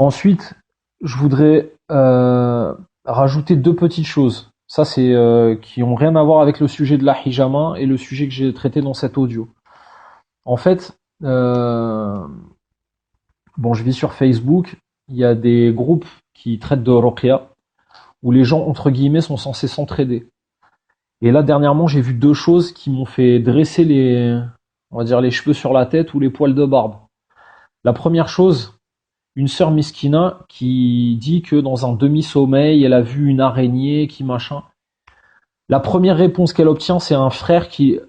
Ensuite, je voudrais rajouter deux petites choses. Ça, c'est qui ont rien à voir avec le sujet de la hijama et le sujet que j'ai traité dans cet audio. En fait, bon, je vis sur Facebook, il y a des groupes qui traitent de ruqya, où les gens, entre guillemets, sont censés s'entraider. Et là, dernièrement, j'ai vu deux choses qui m'ont fait dresser on va dire, les cheveux sur la tête ou les poils de barbe. La première chose, une sœur miskina qui dit que dans un demi-sommeil, elle a vu une araignée qui machin. La première réponse qu'elle obtient, c'est un frère qui...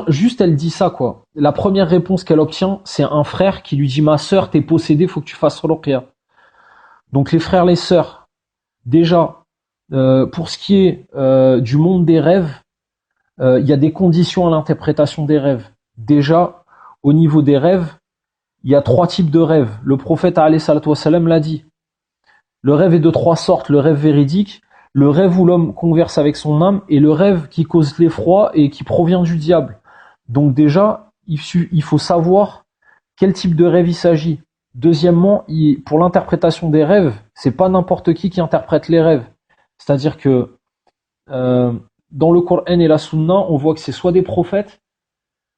Juste elle dit ça quoi. La première réponse qu'elle obtient, c'est un frère qui lui dit ma sœur, t'es possédée, faut que tu fasses ruqya. Donc les frères, les sœurs, déjà, pour ce qui est du monde des rêves, il y a des conditions à l'interprétation des rêves. Déjà, au niveau des rêves, il y a trois types de rêves. Le prophète alayhi salatu wassalam l'a dit. Le rêve est de trois sortes. Le rêve véridique, le rêve où l'homme converse avec son âme et le rêve qui cause l'effroi et qui provient du diable. Donc déjà, il faut savoir quel type de rêve il s'agit. Deuxièmement, pour l'interprétation des rêves, c'est pas n'importe qui interprète les rêves. C'est-à-dire que dans le Coran et la Sunna, on voit que c'est soit des prophètes,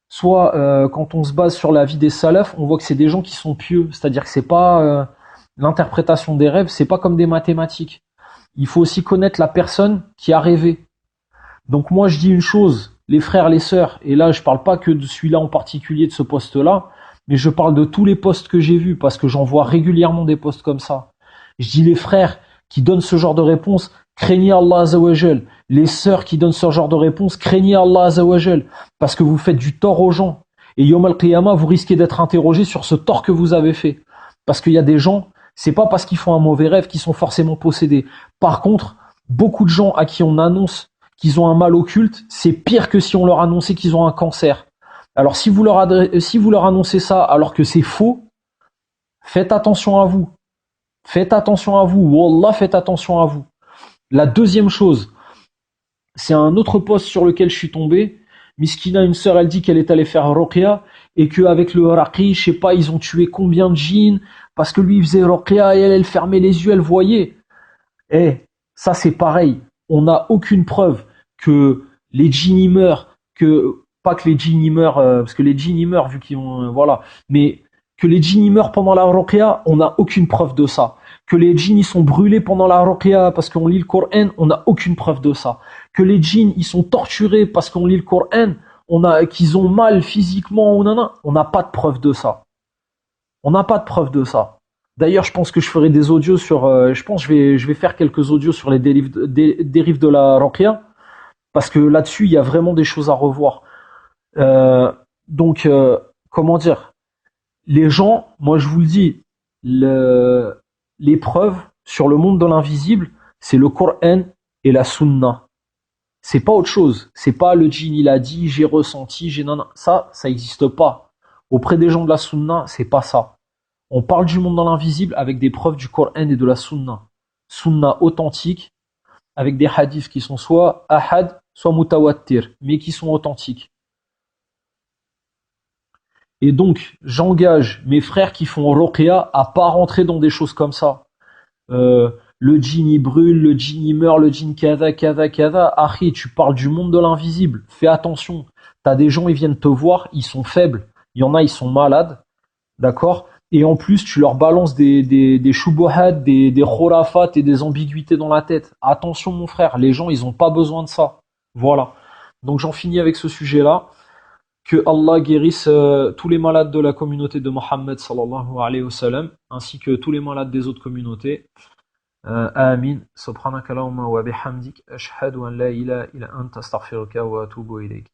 soit quand on se base sur la vie des salafs, on voit que c'est des gens qui sont pieux. C'est-à-dire que c'est pas l'interprétation des rêves, c'est pas comme des mathématiques. Il faut aussi connaître la personne qui a rêvé. Donc moi je dis une chose, les frères, les sœurs, et là je parle pas que de celui-là en particulier, de ce poste-là, mais je parle de tous les postes que j'ai vus, parce que j'en vois régulièrement des postes comme ça. Je dis les frères qui donnent ce genre de réponse, craignez Allah Azzawajal. Les sœurs qui donnent ce genre de réponse, craignez Allah Azzawajal, parce que vous faites du tort aux gens. Et Yawm al-Qiyamah, vous risquez d'être interrogé sur ce tort que vous avez fait. Parce qu'il y a des gens, c'est pas parce qu'ils font un mauvais rêve qu'ils sont forcément possédés. Par contre, beaucoup de gens à qui on annonce qu'ils ont un mal occulte, c'est pire que si on leur annonçait qu'ils ont un cancer. Alors si vous leur annoncez ça alors que c'est faux, faites attention à vous. Faites attention à vous. Wallah, faites attention à vous. La deuxième chose, c'est un autre post sur lequel je suis tombé. Miskina, une sœur, elle dit qu'elle est allée faire ruqya et qu'avec le raqi, je sais pas, ils ont tué combien de djinns parce que lui, il faisait ruqya et elle fermait les yeux, elle voyait. Ça c'est pareil. On n'a aucune preuve que les djinns meurent, pas que les djinns meurent, parce que les djinns meurent vu qu'ils ont, voilà. Mais que les djinns meurent pendant la ruqya, on n'a aucune preuve de ça. Que les djinns sont brûlés pendant la ruqya parce qu'on lit le Coran, on n'a aucune preuve de ça. Que les djinns ils sont torturés parce qu'on lit le Coran, qu'ils ont mal physiquement ou non, on n'a pas de preuve de ça. On n'a pas de preuve de ça. D'ailleurs, je pense que je ferai des audios sur, je pense que je vais faire quelques audios sur les dérives de la ruqya parce que là-dessus il y a vraiment des choses à revoir. Donc, comment dire, les gens, moi je vous le dis, les preuves sur le monde de l'invisible, c'est le Coran et la Sunna. C'est pas autre chose. C'est pas le djinn il a dit, j'ai ressenti, j'ai non, ça existe pas. Auprès des gens de la Sunna, c'est pas ça. On parle du monde dans l'invisible avec des preuves du Coran et de la Sunna. Sunna authentique, avec des hadiths qui sont soit ahad, soit mutawattir, mais qui sont authentiques. Et donc, j'engage mes frères qui font ruqya à pas rentrer dans des choses comme ça. Le djinn il brûle, le djinn il meurt, le djinn kada, kada, kada. Akhi, tu parles du monde de l'invisible. Fais attention. T'as des gens, ils viennent te voir, ils sont faibles. Il y en a, ils sont malades. D'accord? Et en plus, tu leur balances des shubuhat, des khurafat et des ambiguïtés dans la tête. Attention, mon frère. Les gens, ils ont pas besoin de ça. Voilà. Donc, j'en finis avec ce sujet-là. Que Allah guérisse tous les malades de la communauté de Mohammed sallallahu alayhi wa sallam, ainsi que tous les malades des autres communautés. Amin. Subhanaka Allahumma wa bihamdik. Ashhadu an la ilaha illa anta astaghfiruka wa atubu ilayk.